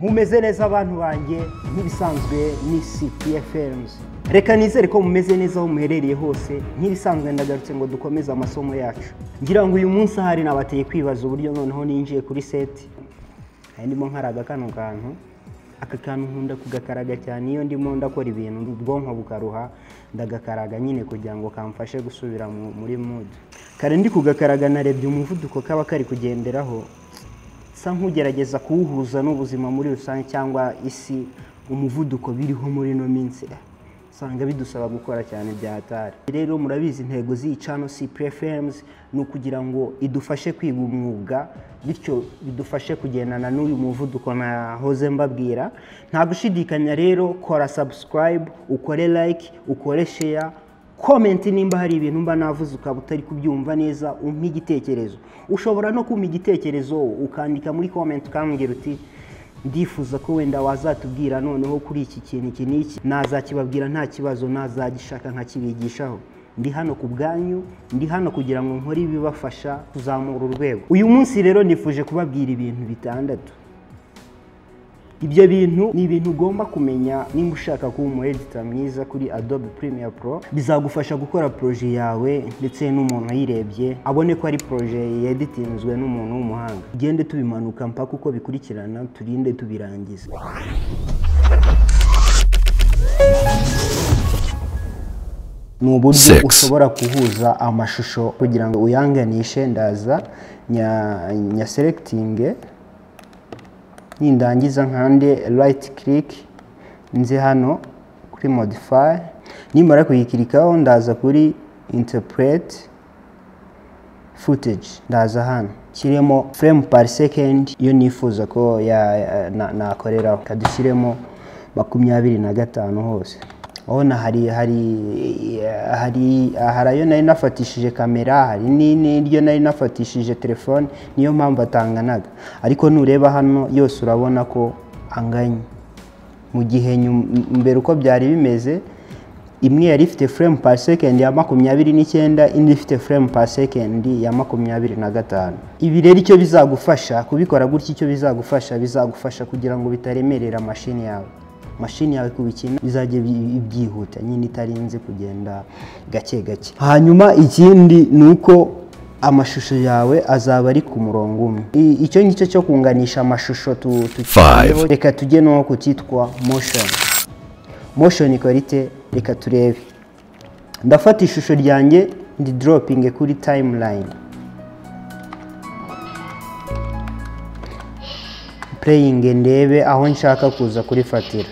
Mumeze neza abantu banjye nk'ibisanzwe ni CPFMs. Reka nizere ko mumeze neza aho muherereye hose nk'ibisanzwe ndagarutse ngo dukomeze amasomo yacu. Ngira ngo uyu munsi hari nabateye kwibaza uburyo noneho ninjiye kuri set. Ndimo nkaraga kano kantu. Aka kantu nkunda kugakaraga cyane iyo ndimo ndakora ibintu ubwonko bukaruha ndagakaraga nyine kugira ngo kamfashe gusubira muri mood. Kare ndi kugakaraga narebye umuvuduko kaba kari kugenderaho. Nkugerageza kuwuhuza n'ubuzima muri rusange cyangwa isi umuvuduko biriho muri no minsi sanga bidusaba gukora cyane byatari. Rero murabizi intego z'icano CPFMs no kugira ngo idufashe kwiga umwuga bityo bidufashe kugendana n'uyu muvuduko na hoze mbabwira. Nta gushidikanya rero kora subscribe, ukore like, ukore share, comment nimba hari ibintu mba navuze ukaba utari kubyumva neza umpa igitekerezo. Ushobora no kumpa igitekerezo ukandika muri comment ukambwira uti ndifuza ko wenda wazatubwira noneho kuri iki kintu iki niki nazakibabwira nta kibazo nazagishaka nkakibigishaho. Ndi hano ku bwanyu, ndi hano kugira ngo nkore ibibafasha kuzamura urwego. Uyu munsi rero nifuje kubabwira ibintu bitandatu. Ibyo bintu ni ibintu ugomba kumenya nimba ushaka kuba umu editor mwiza kuri Adobe Premiere Pro. Bizagufasha gukora projet yawe ndetse n'umuntu ayirebye abone ko ari projet yeditinzwe n'umuntu w'umuhanga. Gende tubimanuka mpaka uko bikurikirana turinde tubirangiza. N'uburyo ushobora kuhuza amashusho kugira ngo uyanganishe. Ndaza nya selecting nindangiza nkande right click nze hano kuri modify. Nimara kuyikirikaho ndaza kuri interpret footage. Ndaza hano kiremo frame per second iyo nifuza ko nakoreraho. Kadushyiremo 25 hose. Ona harayo nari nafatishije kamera, hari n'iryo nari nafatishije telefone, niyo mpamvu atanganaga. Ariko nureba hano yose urabona ko anganye. Mu gihe mbere uko byari bimeze, imwe yari ifite frame per second ya 29, indi ifite frame per second ya 25. Ibi rero icyo bizagufasha kubikora gutya, icyo bizagufasha kugira ngo bitaremerera machine yawe. Machine yawe kubikina bizajye byihuta nyine itarinze kugenda gake gake. Hanyuma ikindi nuko amashusho yawe azaba ari ku murongo umwe. Icyo ngicyo cyo kunganisha amashusho tukireho. Reka tujye no kutitwa motion quality. Reka turebe. Ndafata ishusho ryanjye ndi dropping kuri timeline. Playing ndebe aho nshaka kuza kuri fatira.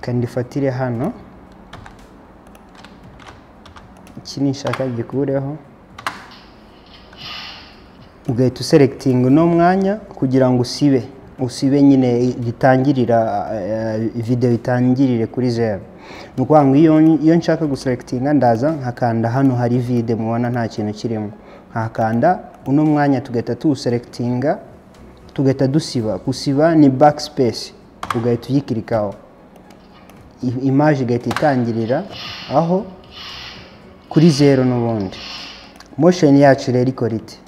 Kandi fatire hano. Iki nishaka gikureho. Ugahita uselecting no mwanya kugira ngo usibe nyine gitangirira video itangirire kuri 0. Nuko ngo iyo nshaka guselectinga ndaza nkakanda hano hari video mubona nta kintu kirimo. Nkakanda uno mwanya tugahita tuselectinga tugahita gusiba ni backspace. Ugahita uyikirikaho. Image igahita itangirira aho kuri 0 n'ubundi. Motion yacu rero ikora ite?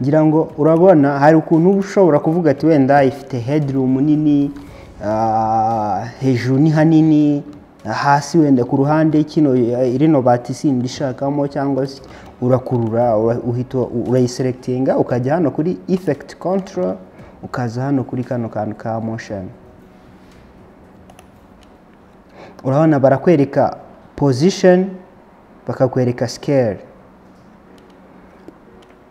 Ngira ngo urabona hari ukuntu ushobora kuvuga ati wenda ifite headroom nini, hejuru ni hanini, hasi wenda ku ruhande kino irino batisi ndishakamo, cyangwa urakurura uhita urayiselectinga ukajya hano kuri effect control ukaza hano kuri kano kantu ka motion. Urabona barakwereka position bakakwereka scale.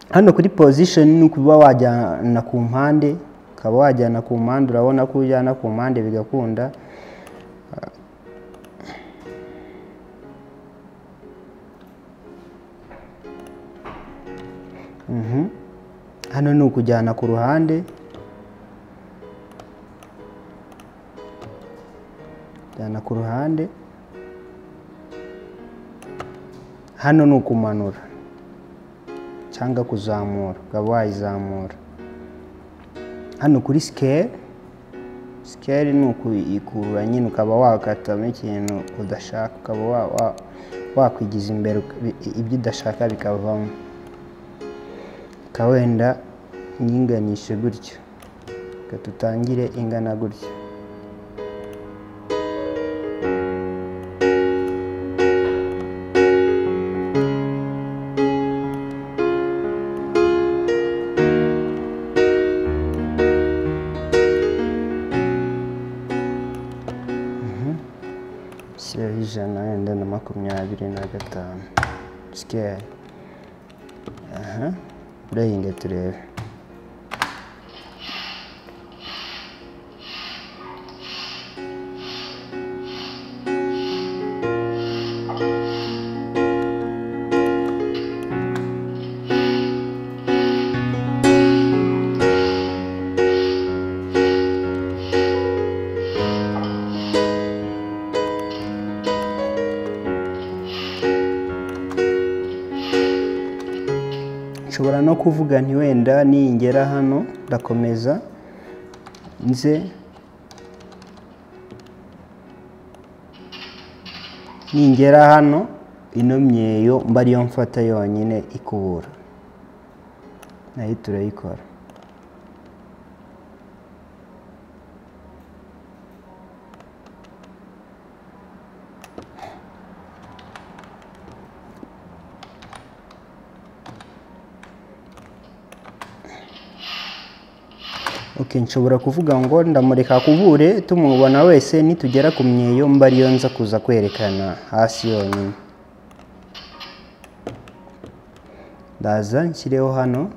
Hano kuri position ni kuba wajyana ku mpande, ukaba wajyana ku mpande. Urabona ko ujyana ku mpande bigakunda. Hano ni ukujyana ku ruhande. Jyana ku ruhande. Hano ni ukumanura cyangwa kuzamura, ukaba wayizamura. Hano kuri scale scale ni ukuyikurura nyine ukaba wakatamo ikintu udashaka, ukaba wakwigiza imbere ibyo udashaka bikavamo. Wenda nyinganishe gutyo, tutangire ingana gutyo. Ijana wenda na 25 scale. Urahinge turebe. Nshobora no kuvuga nti wenda ningera hano ndakomeza nze ningera hano ino myeyo mba ariyo mfata yonyine ikubura, nayo turayikora. Nshobora kuvuga ngo ndamureka kubure tumubona wese, nitugera ku myeyo mba ariyo nza kuza kwerekana hasi yonyine. Ndaza nshyireho hano,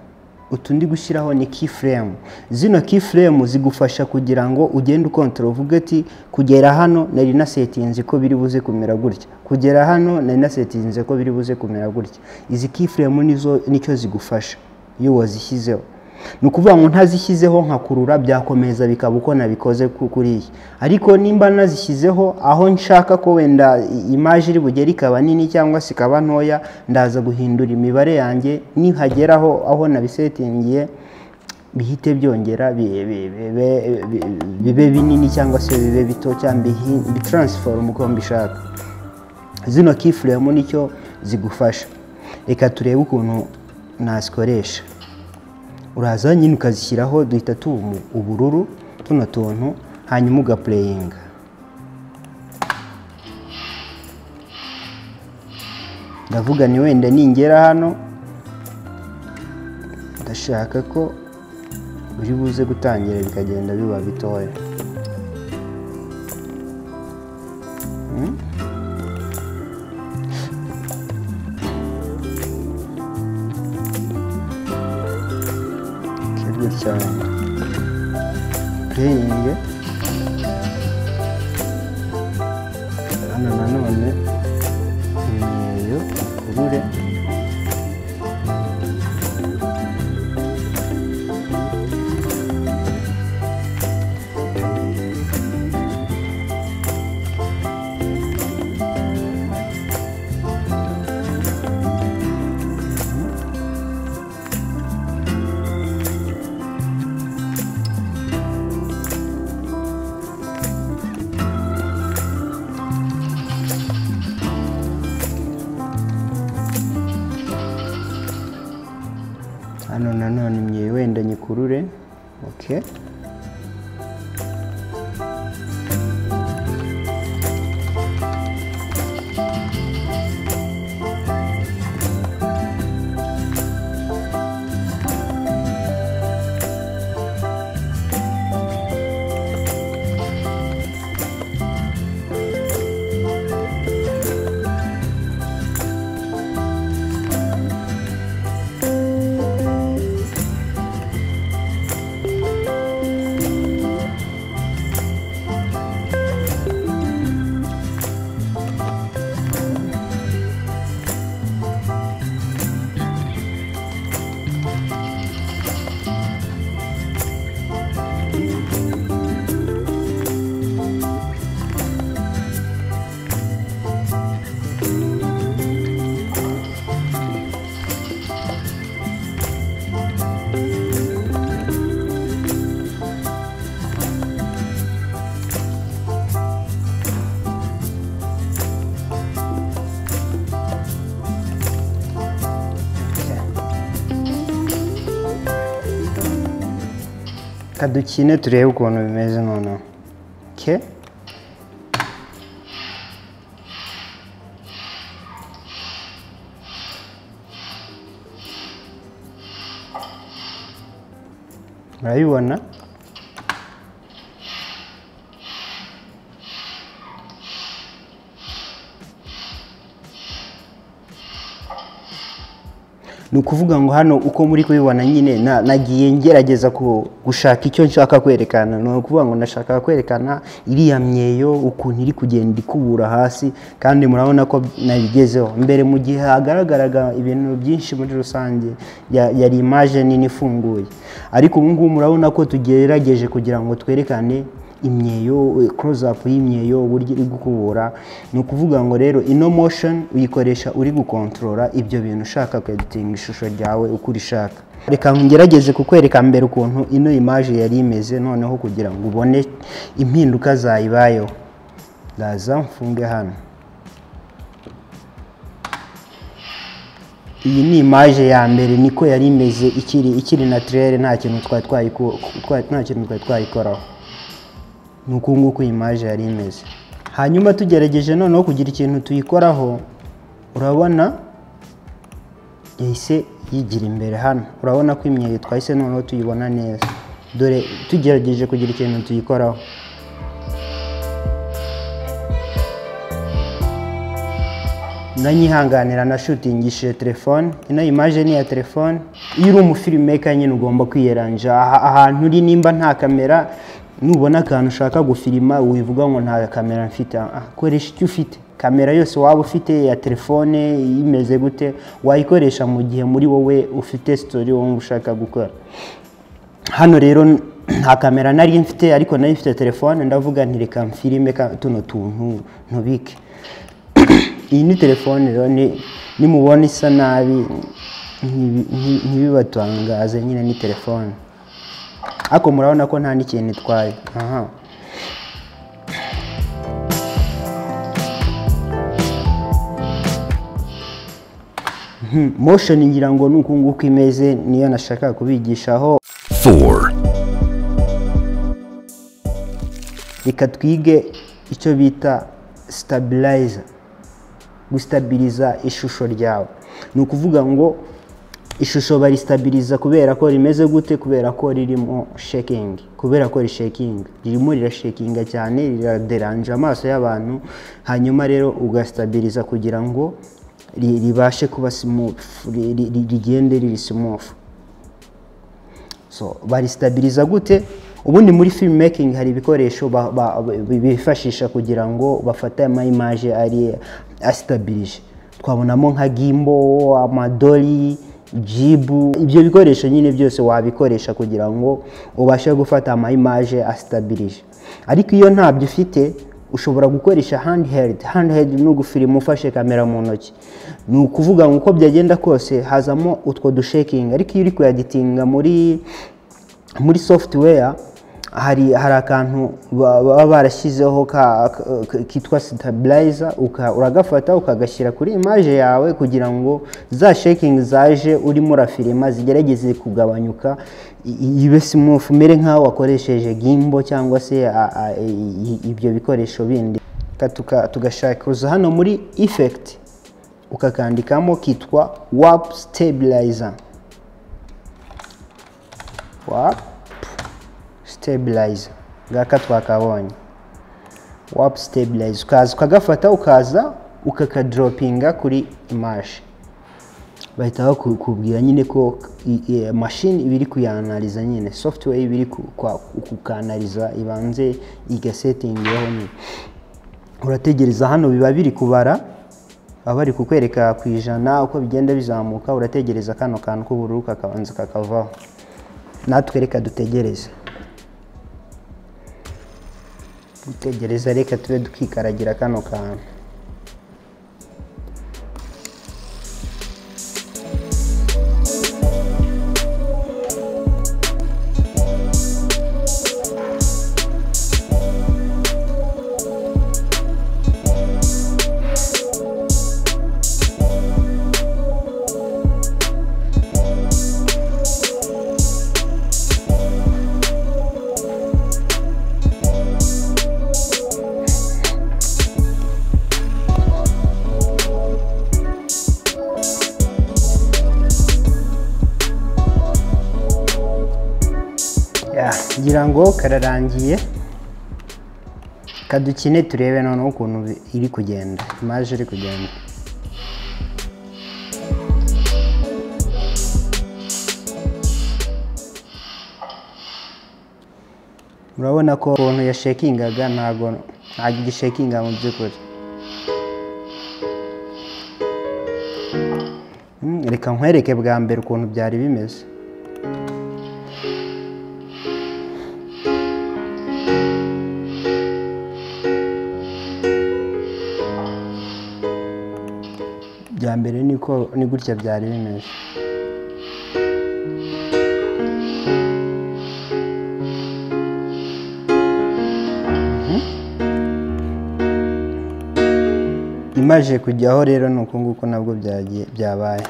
utundi gushyiraho ni keyframe. Zino keyframe zigufasha kugira ngo ugende ukontorora, uvuge ati kugera hano nari na setinze ko biri buze kumera gutya, kugera hano nari na setinze ko biri buze kumera gutya. Izi keyframe nicyo zigufasha iyo wazishyizeho. Nukuvuga ngo ntazishyizeho nkakurura byakomeza bikaba uko nabikoze kuriya, ariko nimba nazishyizeho aho nshaka ko wenda image iri bugere ikaba nini cyangwa se ikaba ntoya, ndaza guhindura imibare yanjye, nihageraho aho nabisetingiye bihite byongera bibe binini cyangwa se bibe bito, cyangwa bitransform uko mbishaka. Zino keyframe nicyo zigufasha. Reka turebe ukuntu nazikoresha. Uraza nyine ukazishyiraho, duhita tumu ubururu tuno tuntu, hanyuma ugaplayinga. Ndavuga ni wenda ningera hano ndashaka ko buri buze gutangira bikagenda biba bitoya. Cyane playing hano nanone imyeyo ikurure. Hano nanone imyeyo wenda nyikurure. Okay. kadukine turebe ukuntu bimeze noneho. Okay, urabibona ni ukuvuga ngo hano uko muri kubibona nyine nagiye ngerageza gushaka icyo nshaka kwerekana. Ni ukuvuga ngo nashaka kwerekana iriya myeyo ukuntu iri kugenda ikubura hasi, kandi murabona ko nabigezeho. Mbere mu gihe hagaragaraga ibintu byinshi muri rusange, yari image nini ifunguye, ariko ubu ngubu murabona ko tugerageje kugira ngo twerekane imyeyo, close up y'imyeyo uburyo iri gukubura. Ni ukuvuga ngo rero ino motion uyikoresha uri gukontorora ibyo bintu ushaka kweditinga ishusho ryawe uko urishaka. Reka ngerageze kukwereka mbere ukuntu ino image yari imeze, noneho kugira ngo ubone impinduka zayibayeho. Ndaza mfunge hano. Iyi ni image ya mbere niko yari imeze ikiri naturel, nta kintu twari twayikoraho. Nuko nguko image yari imeze. Hanyuma tugerageje noneho kugira ikintu tuyikoraho, urabona yahise yigira imbere hano. Urabona ko imyeyo twahise noneho tuyibona neza. Dore tugerageje kugira ikintu tuyikoraho. Nanyihanganira na shootingishije telefone. Ino image ni ya telefone. Iyo uri umufilmmaker nyine ugomba kwiyeranja ahantu uri, nimba nta kamera, nubona akantu ushaka gufilima wivuga ngo nta kamera mfite, koresha icyo ufite. Kamera yose waba ufite ya telefone imeze gute wayikoresha mu gihe muri wowe ufite story wowe ushaka gukora. Hano rero nta kamera nari mfite, ariko nari mfite telefone, ndavuga nti reka mfilime tuno tuntu ntubike. Iyi ni telefone rero, nimubona isa nabi ntibibatangaze, nyine ni telefone. Ako murabona ko nta n'ikintu itwaye. Aha, motion ngira ngo nuko nguko imeze, niyo nashaka kubigishaho. 4 Reka twige icyo bita stabilizer, gustabiliza ishusho ryawe. Ni ukuvuga ngo ishusho baristabiliza kubera ko rimeze gute? Kubera ko ririmo shaking, kubera ko rishaking, ririmo rirashakinga cyane, riraderanje amaso y'abantu. Hanyuma rero ugastabiliza kugira ngo ribashe kuba smooth, rigende riri smooth. So baristabiliza gute? Ubundi muri filmmaking hari ibikoresho bifashisha kugira ngo bafate ama image ari astabilize. Twabonamo nka gimbal, amadoli, jibu. Ibyo bikoresho nyine byose wabikoresha kugira ngo ubashe gufata ama image astabilize. Ariko iyo ntabyo ufite, ushobora gukoresha handheld no gufilima ufashe kamera mu ntoki. Ni ukuvuga ngo uko byagenda kose hazamo utwo dushaking. Ariko iyo uri kueditinga muri software, hari akantu baba barashyizeho kitwa stabilizer, uragafata ukagashyira kuri image yawe kugira ngo za shaking zaje urimo urafilima zigerageze kugabanyuka, ibe smooth, mere nkaho wakoresheje gimbal cyangwa se ibyo bikoresho bindi. Tugashaka hano muri effect ukakandikamo kitwa warp stabilizer. Warp stabilizer ngaka twakabonye. Warp stabilizer ukagafata ukaza ukakadropinga kuri image. Bahita bakubwira nyine ko machine ibiri kuyanaliza, nyine software ibiri kukanaliza, ibanze igasetting yaho. Nyine urategereza hano biba biri kubara, bari kukwereka ku ijana uko bigenda bizamuka. Urategereza kano kantu k'ubururu kakabanza kakavaho. Natwe reka dutegereze. Dutegereza, reka tube dukikaragira kano kantu. ngira ngo kararangiye. Kadukine turebe noneho ukuntu iri kugenda, image iri kugenda. Murabona ko ukuntu yashakingaga ntago igishakinga mu by'ukuri. Reka nkwereke bwa mbere ukuntu byari bimeze. Bya mbere ni gutya byari bimeze. Imaje kujyaho rero nuko nguko nabwo byabaye.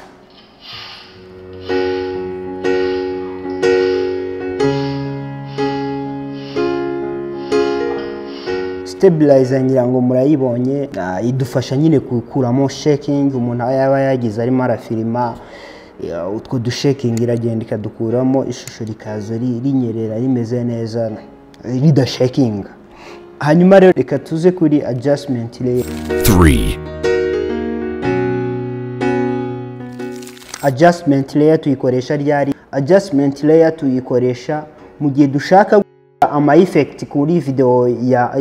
Stabilizer ngira ngo murayibonye, idufasha nyine kukuramo shaking umuntu yaba yagize arimo arafilima, utwo dushaking iragenda ikadukuramo, ishusho rikaza rinyerera rimeze neza ridashakinga. Hanyuma rero reka tuze kuri adjustment layer 3. Adjustment layer tuyikoresha ryari? Adjustment layer tuyikoresha mu gihe dushaka ama effect kuri video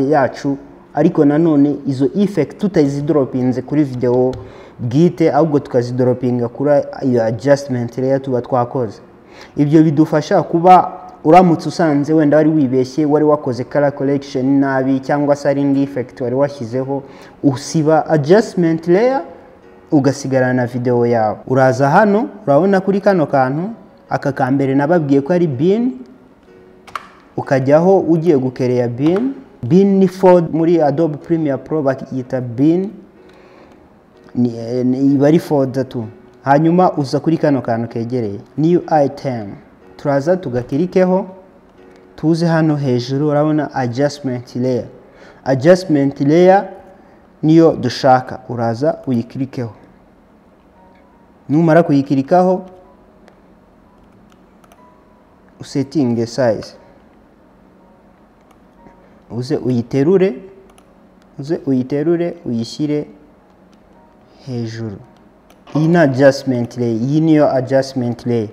yacu, ariko nanone izo effect tutazidropinze kuri video bwite, ahubwo tukazidropinga kuri iyo adjustment layer tuba twakoze. Ibyo bidufasha kuba uramutse usanze wenda wari wibeshye, wari wakoze color correction nabi cyangwa se ari indi effect wari washyizeho, usiba adjustment layer ugasigarana na video yawe. Uraza hano urabona kuri kano kantu, aka kambere nababwiye ko ari bin, ukajyaho ugiye gukereya bin. Bin ni fold muri Adobe Premiere Pro bakiyita bin, ni bari fold tu. Hanyuma uza kuri kano kantu kegereye new item, turaza tugakirikeho, tuze hano hejuru urabona adjustment layer. Adjustment layer niyo dushaka, uraza uyikirikeho. Numara kuyikirikaho usetting size, uze uyiterure uyishyire hejuru. Iyi ni adjustment layer, iyi niyo adjustment layer.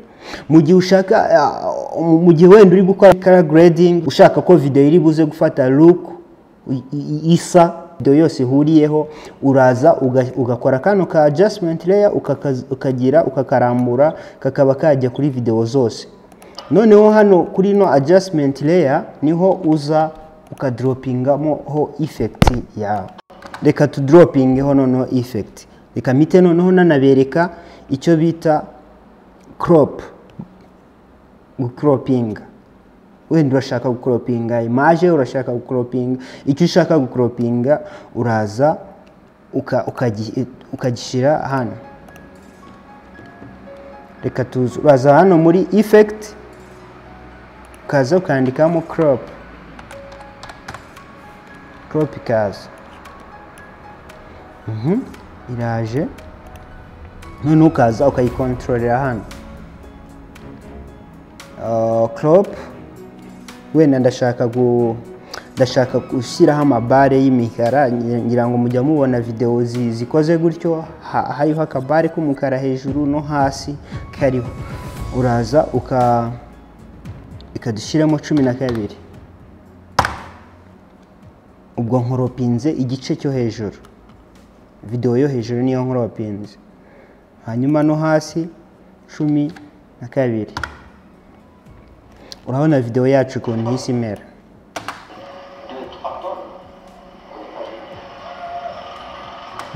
Mu gihe ushaka mu gihe wenda uri gukora color grading, ushaka ko video iri buze gufata look isa, video yose ihuriyeho, uraza ugakora kano ka adjustment layer ukakarambura kakaba kajya kuri video zose. Noneho hano kuri no adjustment layer niho uza ukadropingamo ho effect yawe. Reka tudropingeho noneho effect. Reka mite noneho nanabereka icyo bita cropping. Wenda urashaka gucroppinga image, urashaka gucroppinga icyo ushaka gucroppinga, uraza ukagishira hano. Reka uraza hano muri effect, ukaza ukandikamo crop ikaza. Iraje none ukaza ukayikontorera hano. Crop wenda ndashaka gushyiraho amabare y'imikara, ngira ngo mujya mubona video zikoze gutyo, hariho akabare k'umukara hejuru no hasi kariho. Uraza ikadushyiramo 12. Ubwo nkoropinze igice cyo hejuru, video yo hejuru niyo nkoropinze, hanyuma no hasi 12. Urabona video yacu ukuntu hisi imera.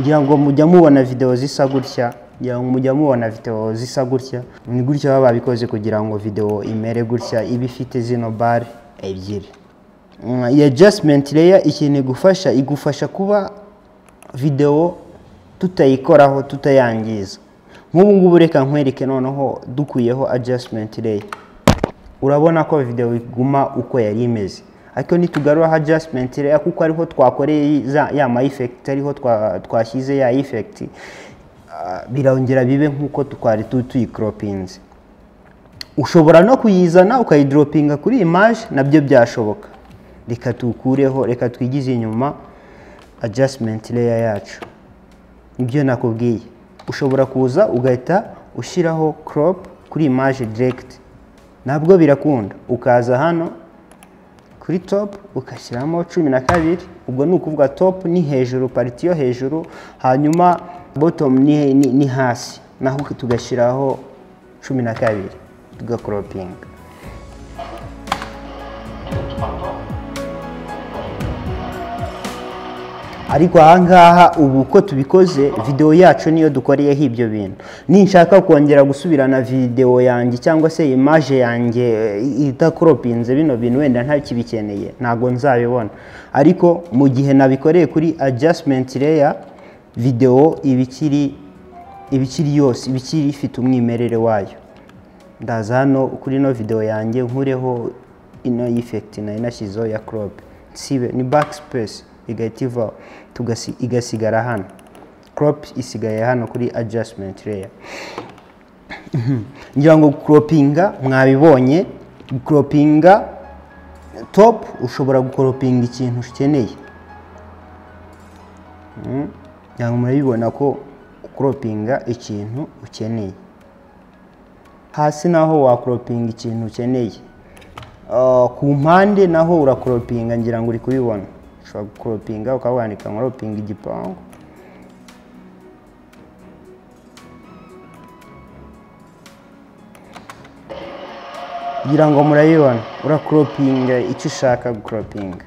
Ngira ngo mujya mubona video zisa gutya, ni gutya baba babikoze kugira ngo video imere gutya, iba ifite zino bar ebyiri. Iyi adjustment layer ikintu igufasha kuba video tutayikoraho, tutayangiza. Nk'ubu ngubu reka nkwereke noneho dukuyeho adjustment layer, urabona ko video iguma uko yari imeze. Ariko nitugarura adjustment layer kuko ariho twakoreye ya ma effect, ariho twashyize ya effect, birongera bibe nkuko twari tuyicroppinze. ushobora no kuyizana ukayidropinga kuri image nabyo byashoboka. Reka tukureho, reka twigize inyuma adjustment layer yacu. Ibyo nakubwiye, ushobora kuza ugahita ushyiraho crop kuri image direct, nabwo birakunda. Ukaza hano kuri top ukashyiramo 12, ubwo ni ukuvuga top ni hejuru, pariti yo hejuru, hanyuma bottom ni hasi, naho tugashyiraho 12 tugakropinga. Ariko ahangaha ubu ko tubikoze, video yacu niyo dukoreyeho ibyo bintu. Ninshaka kongera gusubirana video yanjye cyangwa se image yanjye idakropinze bino bintu, wenda nta kibikeneye, ntago nzabibona. Ariko mu gihe nabikoreye kuri adjustment layer, video ibikiri yose, ibikiri ifite umwimerere wayo. Ndaza hano kuri no video yanjye nkureho ino effect na inashyizo ya crop, sibe ni backspace igativa igasigara hano, crop isigaye hano kuri adjustment layer. Ngira ngo croppinga mwabibonye, croppinga top ushobora gukropinga ikintu ukeneye. Ngira murabibona ko croppinga ikintu ukeneye. Hasi naho wa croppinga ikintu ukeneye. Ku mpande naho ura croppinga, ngira ngo uri kubibona. Ushobora croppinga ukabandika croppinga igipangu. Ngira ngo murayibona, ura croppinga icyo ushaka croppinga.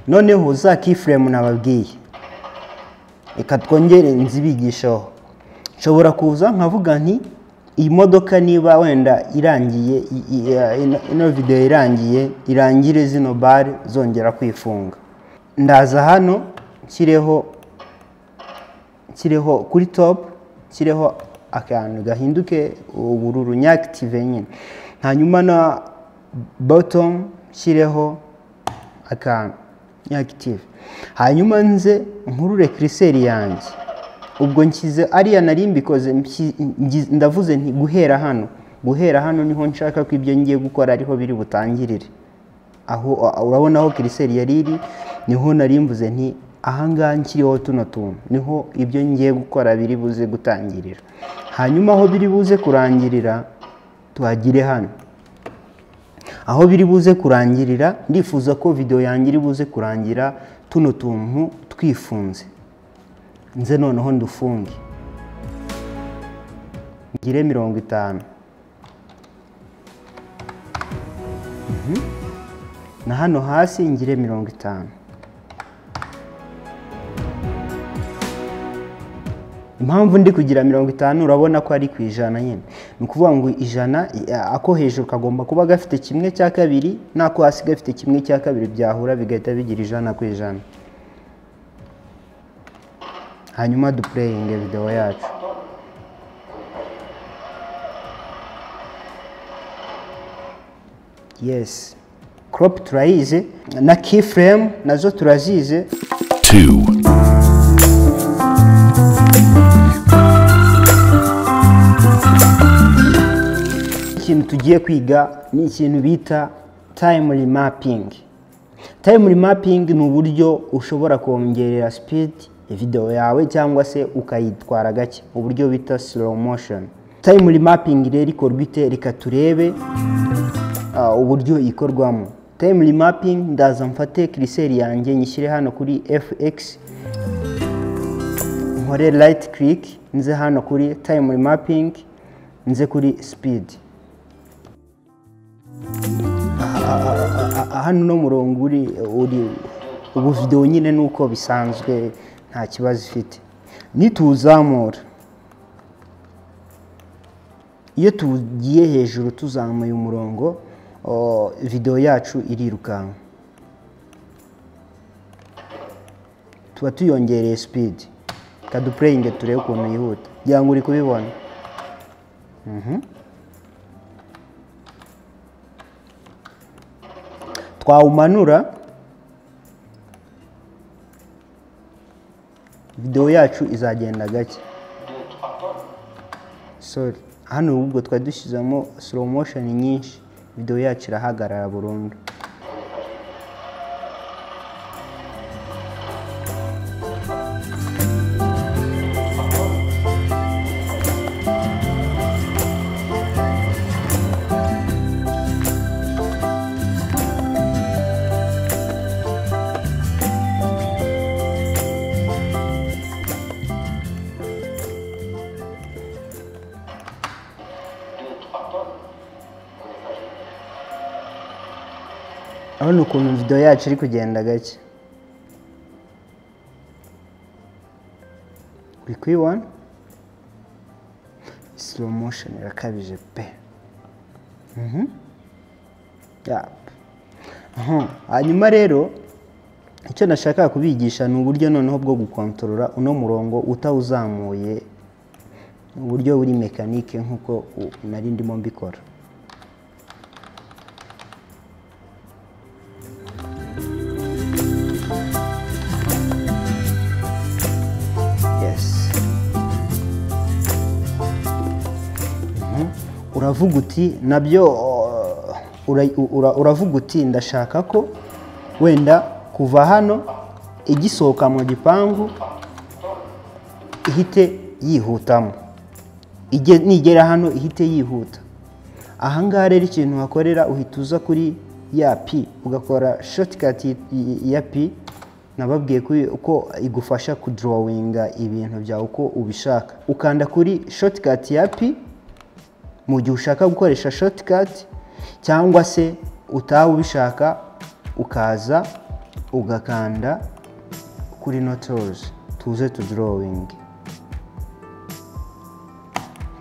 Noneho za keyframe nababwiye, reka twongere nzibigishaho. Nshobora kuza nkavuga nti iyi modoka niba wenda irangiye, ino video irangire zino bar zongera kwifunga. Ndaza hano nshyireho kuri top, nshyireho akantu gahinduke ubururu, nyactive nyine. Hanyuma na bottom nshyireho akantu active. Hanyuma nze nkurure cursor yanjye, ubwo nshyize ariya nari mbikoze, ndavuze nti guhera hano niho nshaka ko ibyo ngiye gukora ariho biri butangirire. Aho urabona aho cursor yari iri niho nari mvuze nti ahangaha nkiriho tuno tuntu niho ibyo ngiye gukora biri buze gutangirira. Hanyuma aho biri buze kurangirira tuhagire hano. Aho biri buze kurangirira, ndifuza ko video yanjye iri buze kurangira tuno tuntu twifunze. Nze noneho ndufunge, ngire 50. Na hano hasi ngire 50. Impamvu ndi kugira 50 urabona ko ari kwijana nyine. Ni ukuvuga ngo ijana ako hejuru kagomba kuba gafite 1/2 nako hasi gafite 1/2 byahura bigahita bigira 100%. Hanyuma duplaying video yacu. Yes, crop turayize na keyframe nazo turazize. 2 ikintu tugiye kwiga ni ikintu bita time mapping. Time mapping ni uburyo ushobora kongerera speed video yawe cyangwa se ukayitwara gake, uburyo bita slow motion. Time mapping rero ikorwa ite? Reka turebe uburyo ikorwamo. Time mapping, ndaza mfate cursor yanjye nyishyire hano kuri fx, nkore right click, nze hano kuri time mapping, nze kuri speed. Hano no murongo uri ubu video nyine nuko bisanzwe nta kibazo ifite. Nituzamura, iyo tugiye hejuru tuzamuye umurongo, video yacu irirukanka, tuba tuyongereye speed. Kaduplaying turebe ukuntu yihuta. ngira ngo uri kubibona. Twawumanura video yacu izagenda gake. Sorry, hano ubwo twadushyizamo slow motion nyinshi, video yacu irahagarara burundu. Urabona ukuntu video yacu iri kugenda gake. Uri kubibona? Slow motion irakabije pe. Hanyuma rero icyo nashaka kubigisha ni uburyo noneho bwo gukontorora uno murongo utawuzamuye, uburyo buri mekanike nkuko nari ndimo mbikora. Uravuga uti nabyo uravuga uti ndashaka ko wenda kuva hano igisohoka mu gipangu ihite yihutamo, nigera hano ihite yihuta. Ahangaha rero ikintu wakorera uhita uza kuri ya P ugakora shortcut ya P. Nababwiye ko igufasha kudrawinga ibintu byawe uko ubishaka. Ukanda kuri shortcut ya P mu gihe ushaka gukoresha shortcut, cyangwa se utawe ubishaka ukaza ugakanda kuri no tools tuze to drawing.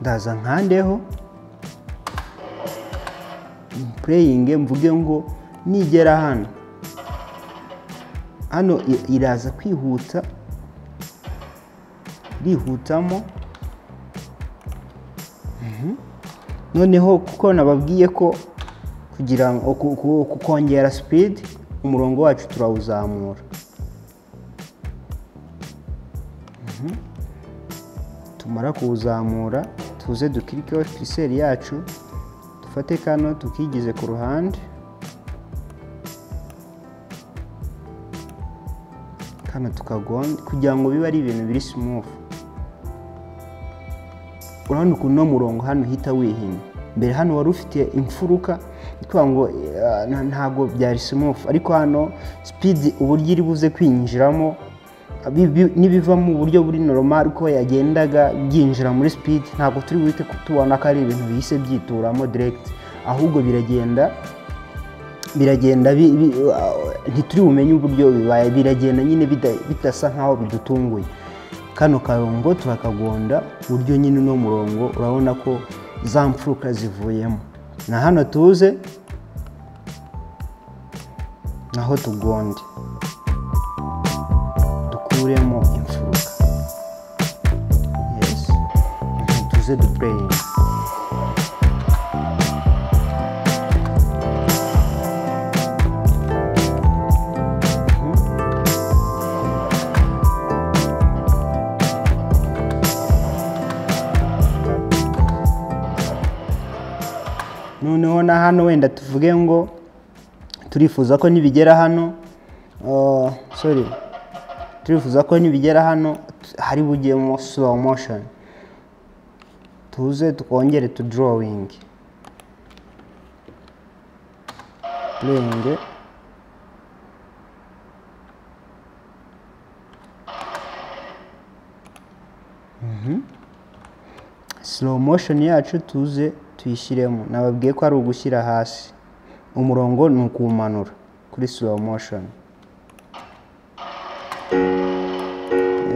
Ndaza nkandeho playing, mvuge ngo nigera hano iraza kwihuta, rihutamo. Noneho kuko nababwiye ko kugira ngo kongera speed umurongo wacu turawuzamura. Tumara kuwuzamura tuze dukirikeho cursor yacu, dufate kano tukigize ku ruhande, kano tukagonda kugira ngo bibe ari ibintu biri smooth. Urabona ukuntu no murongo hano hita wihina. Mbere hano wari ufite imfuruka kuko ngo ntago byari smooth, ariko hano speed uburyo iri buze kwinjiramo nibiva mu buryo buri normal ko yagendaga byinjira muri speed, ntago turi buhite kutubona ko ari ibintu bihise byituramo direct, ahubwo biragenda ntituri bumenye uburyo bibaye, biragenda nyine bidasa nkaho bidutunguye. Kano karongo turakagonda buryo nyine no murongo urabona ko za mfuruka zivuyemo. Na hano tuze naho tugonde dukuremo imfuruka. Yes, tuze duplay. Noneho na hano wenda tuvuge ngo turifuza ko nibigera hano turifuza ko nibigera hano hari bugiyemo slow motion. Tuze tukongere to drawing playing. Slow motion yacu tuze tuyishyiremo. Nababwiye ko ari ugushyira hasi, umurongo ni ukuwumanura kuri slow motion.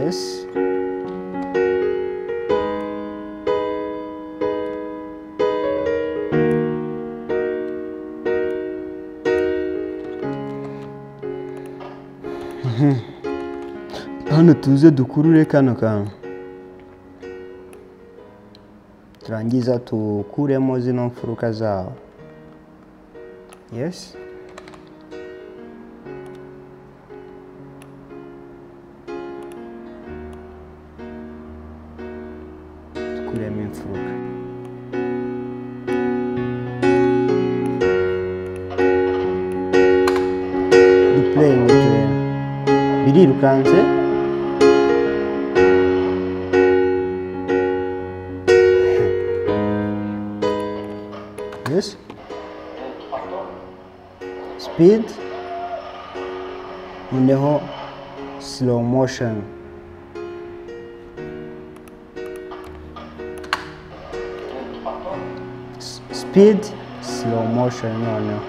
Yes, hano tuze dukurure kano kantu. turangiza tukuremo zino mfuruka zawo. Yes, tukuremo imfuruka. Duplaying it birirukanze. Yes, speed, noneho slow motion. Speed, slow motion, no.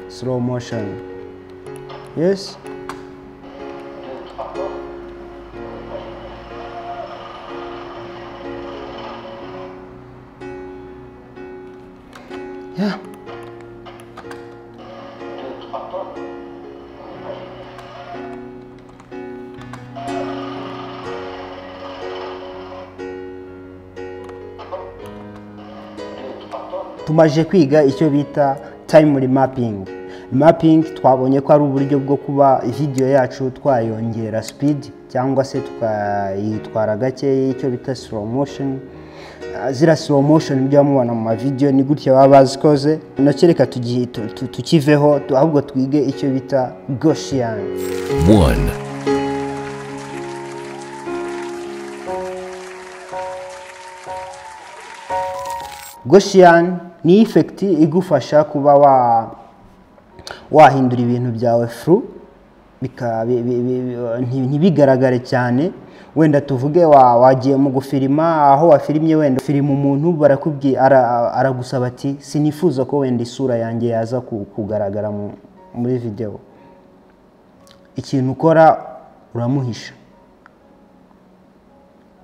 Slow motion. Yes. Yeah. Tumaje kwiga icyo bita time mapping. Mapping twabonye ko ari uburyo bwo kuba video yacu twayongera speed cyangwa se tukayitwara gake, icyo bita slow motion. Zira slow motion byo mubona mu video ni gutya baba bazikoze. Nakereka tukiveho ahubwo twige icyo bita Gaussian. 1. Gaussian ni effect igufasha kuba wahindura ibintu byawe through ntibigaragare cyane. Wenda tuvuge wagiye mu gufilima, aho wafilimye wenda filima umuntu barakubwiye aragusaba ati sinifuza ko wenda isura yanjye yaza kugaragara muri video. Ikintu ukora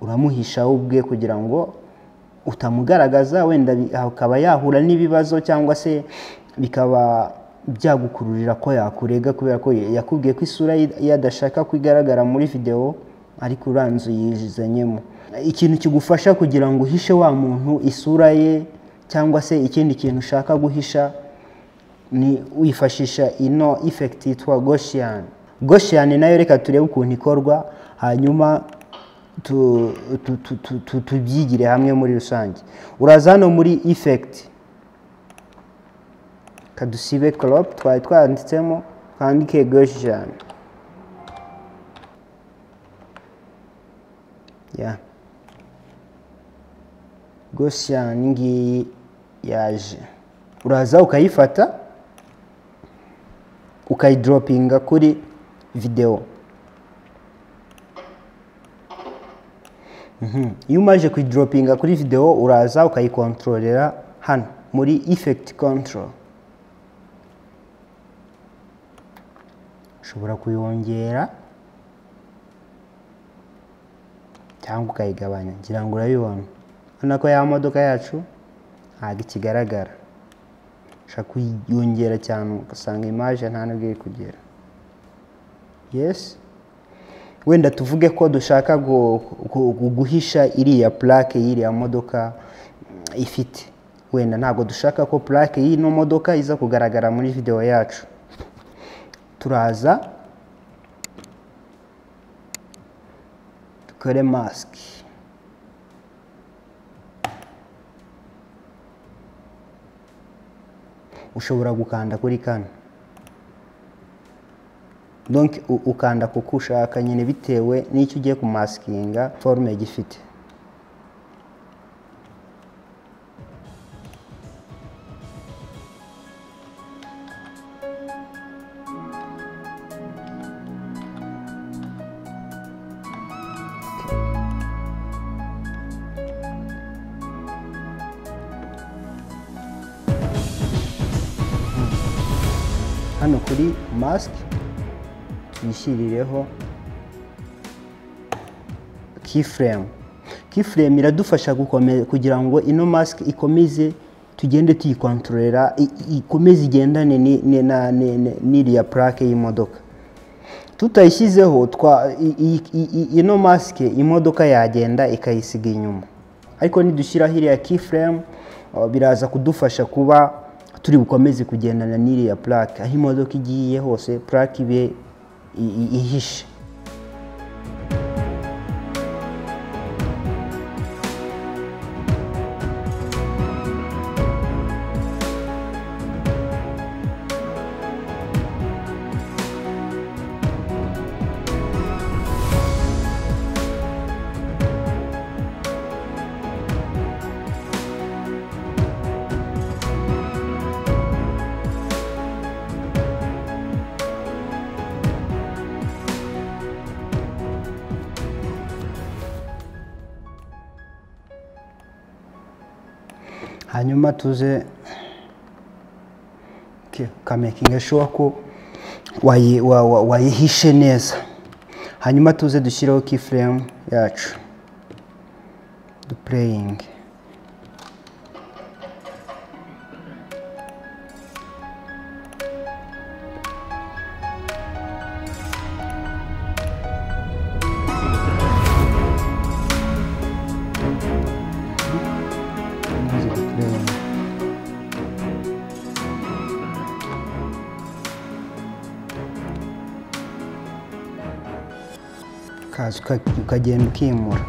uramuhisha ubwe kugira ngo utamugaragaza, wenda akaba yahura n'ibibazo cyangwa se bikaba byagukururira ko yakurega kubera ko yakubwiye ko isura yadashaka kwigaragara muri video ariko uranzu yizanyemo. Ikintu kigufasha kugira ngo uhishe wa muntu isura ye cyangwa se ikindi kintu ushaka guhisha ni wifashisha ino effect yitwa Gaussian. Gaussian nayo reka turebe ukuntu ikorwa hanyuma tubyigire hamwe muri rusange. Uraza hano muri effect kadusibe crop twanditsemo kandike Gaussian. Yeah. Gaussian ngiyi yaje. Uraza ukayifata ukayidropinga kuri video. Iyo umaje kuyidropinga kuri video uraza ukayikontrolera hano muri effect control. Ushobora kuyongera cyangwa ukayigabanya. Ngira ngo urabibona hano ko ya modoka yacu ntabwo ikigaragara. Ushaka kuyongera cyane ugasanga image nta nubwo iri kugera. Yes, wenda tuvuge ko dushaka guhisha iriya plaque y'iriya modoka ifite. Wenda ntabwo dushaka ko plaque y'ino modoka iza kugaragara muri video yacu. Turaza tukore mask. Ushobora gukanda kuri kano. Donc ukanda kuko ushaka nyine bitewe n'icyo ugiye kumaskinga forme gifite. Hano kuri mask yishirireho keyframe. Keyframe iradufasha kugira ngo ino mask ikomeze tugende tuyikontrolera, ikomeze igendane n'iriya plaque y'imodoka. tutayishyizeho ino masike imodoka yagenda ikayisiga inyuma, ariko nidushyiraho iriya keyframe biraza kudufasha kuba turi bukomeze kugendana n'iriya plaque, aho imodoka igiye hose plaque ibe ihishe. Hanyuma tuze kamakinga sure ko wayihishe neza. Hanyuma tuze dushyiraho keyframe yacu, playing. Kazi ukagenda ukimura.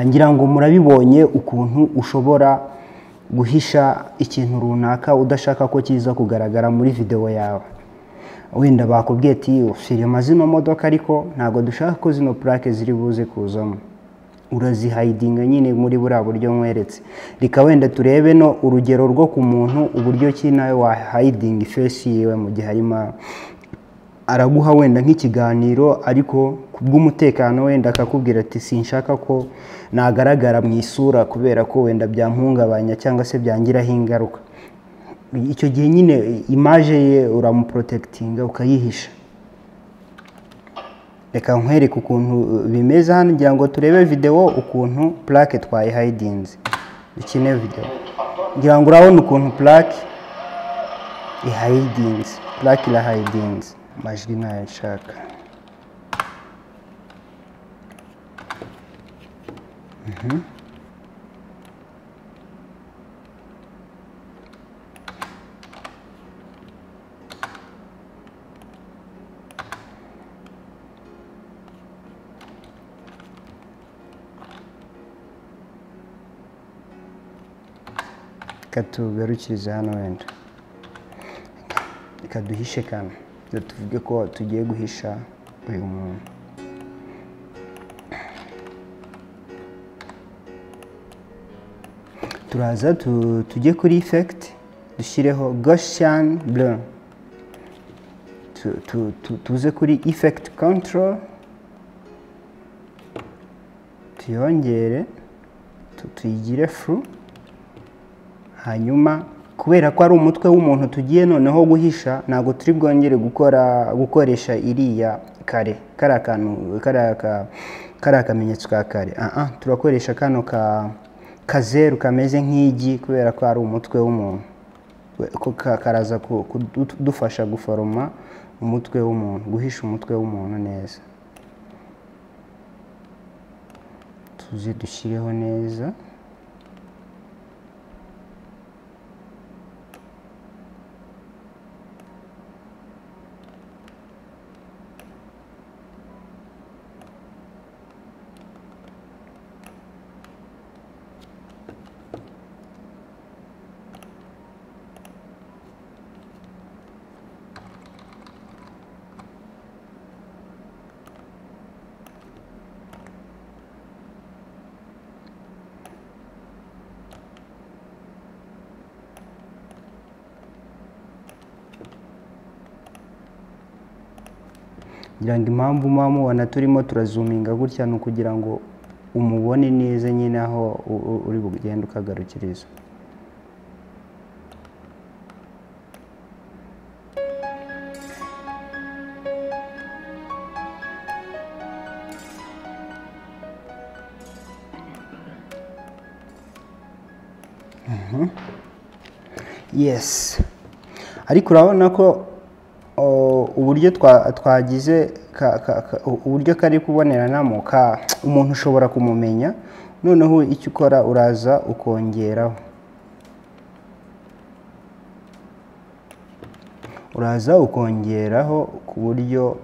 ngira ngo murabibonye ukuntu ushobora guhisha ikintu runaka udashaka ko kiza kugaragara muri video yawe. Wenda bakubwiye ati ufite amazina modoka ariko ntago dushaka ko zino plaque ziri buze kuzamo, urazihidinga nyine muri buriya buryo nkweretse. Reka wenda turebe no urugero rwo ku muntu uburyo ki nawe wa hiding face yewe mu gihe harimo araguha wenda nk'ikiganiro ariko kubw'umutekano wenda akakubwira ati sinshaka ko nagaragara mu isura kubera ko wenda byampungabanya cyangwa se byangiraho ingaruka. Icyo gihe nyine image ye uramuprotectinga ukayihisha. Reka nkwereke ukuntu bimeze hano ngira ngo turebe video ukuntu plaque twayihidinze. Dukine video ngira ngo urabona ukuntu plaque ihidinze, plaque irahidinze. Amajwi nayo nshaka. Katugarukirize hano wenda. Kaduhishe kana. Tuvuge ko tugiye guhisha uyu muntu. Turaza tujye kuri effect dushireho Gaussian blur. Tuze kuri effect control. Tuyongere tuyigire through. Hanyuma kubera ko ari umutwe w'umuntu tugiye noneho guhisha nago turi bwongere gukoresha iriya kare kamenyetso ka kare. Turakoresha kano kazeru kameze nk'igi kubera ko ari umutwe w'umuntu ko karaza kudufasha guforoma umutwe w'umuntu, guhisha umutwe w'umuntu neza. Tuze dushireho neza. Ngira ngo impamvu mubona turimo turazoominga gutya no kugira ngo umubone neza nyine aho uri bugenda ukagarukiriza. Yes. Ariko urabona ko uburyo twagize uburyo kari kuboneranamo umuntu ushobora kumumenya. Noneho icyo ukora uraza ukongeraho ku buryo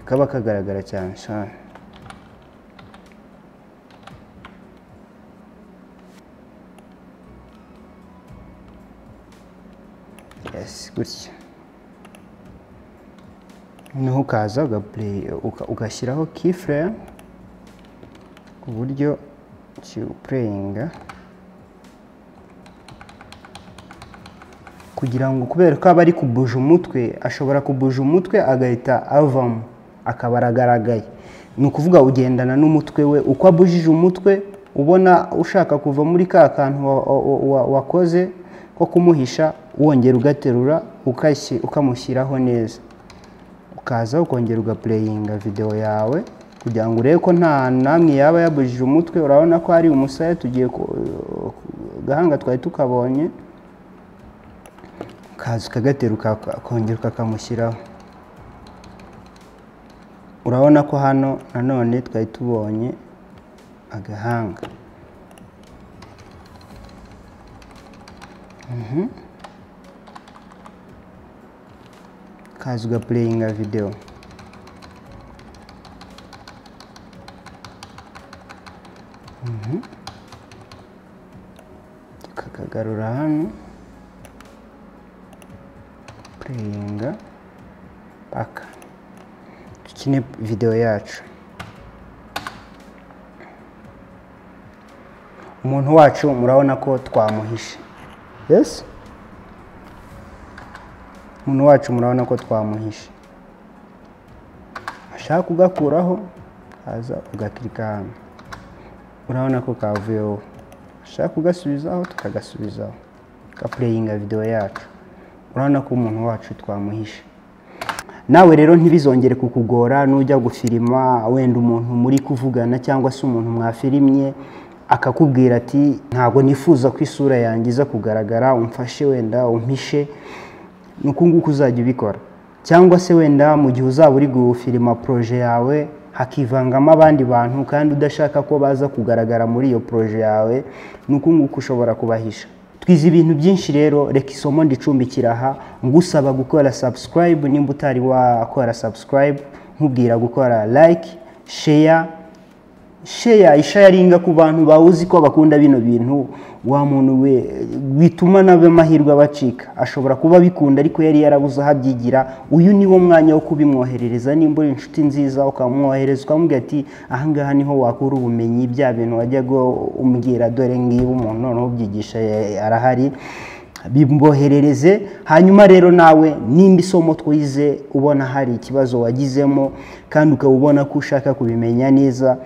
kaba kagaragara cyane. Yes, gutya. Noneho ukaza ugashyiraho keyframe ku buryo kiwuplayinga kugira ngo kubera ko aba ari kubuja umutwe ashobora kubuja umutwe agahita avamo akabaragaragaye. Ni ukuvuga ugendana n'umutwe we uko abujije umutwe ubona ushaka kuva muri ka kantu wakoze ko kumuhisha wongera ugaterura ukamushyiraho neza. Ukaza ukongera ugaplayinga video yawe kugira ngo urebe ko nta namwe yaba yabujije umutwe. Urabona ko ari umusaya tugiye gahanga twari tukabonye. Kaza ukagateruka kongera ukakamushyiraho. Urabona ko hano nanone twari tubonye agahanga. kaza ugaplayinga video. Tukagarura hano playinga paka tukine video yacu. Umuntu wacu murabona ko twamuhishe. Yes, umuntu wacu murabona ko twamuhishe. Ashaka kugakuraho haza ugaklika hano, urabona ko kavuyeho. Ashaka kugasubizaho tukagasubizaho, kaplayinga video yacu. Urabona ko umuntu wacu twamuhishe. Nawe rero ntibizongere kukugora nujya gufilima wenda umuntu muri kuvugana cyangwa se umuntu mwafilimye akakubwira ati ntago nifuza ko isura yanjye iza kugaragara, umfashe wenda umpishe. Nuko nguko uzajya ubikora. Cyangwa se wenda mu gihe uzaba uri gufilima projet yawe hakivangamo abandi bantu kandi udashaka ko baza kugaragara muri iyo projet yawe, nuko nguko ushobora kubahisha. Twize ibintu byinshi rero, reka isomo ndicumbikira aha. Ngusaba gukora subscribe nimba utari wakora subscribe, nkubwira gukora like, sharinga ku bantu bawuzi ko bakunda bino bintu. Wa muntu we bituma nabe mahirwe abacika. Ashobora kuba bikunda ariko yari yarabuze habyigira. Uyu niwo mwanya wo kubimwoherereza. Nimba uri inshuti nziza ukamwohereza ukamubwira ati ahangaha niho wakura ubumenyi bya bintu wajyaga umbwira, dore ngibo umuntu noneho ubyigisha arahari, bimboherereze. Hanyuma rero nawe nimba isomo twize ubona hari ikibazo wagizemo kandi ukabona ko ushaka kubimenya neza,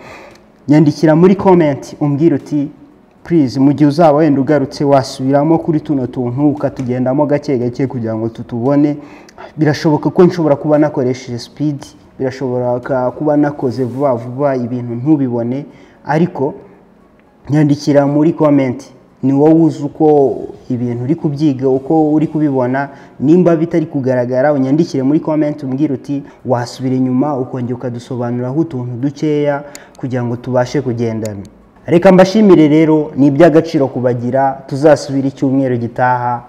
nyandikira muri comment umbwira uti please mu gihe uzaba wenda ugarutse wasubiramo kuri tuno tuntu ukatugendamo gake gake kugira ngo tutubone. Birashoboka ko nshobora kuba nakoresheje speed, birashoboka kuba nakoze vuba vuba ibintu ntubibone, ariko nyandikira muri comment. Ni wowe uzi uko ibintu uri kubyiga, uko uri kubibona. Nimba bitari kugaragara unyandikire muri comment umbwira uti wasubira inyuma ukongera ukadusobanuriraho utuntu dukeya kugira ngo tubashe kugendana. Reka mbashimire rero, ni iby'agaciro kubagira. Tuzasubira icyumweru gitaha.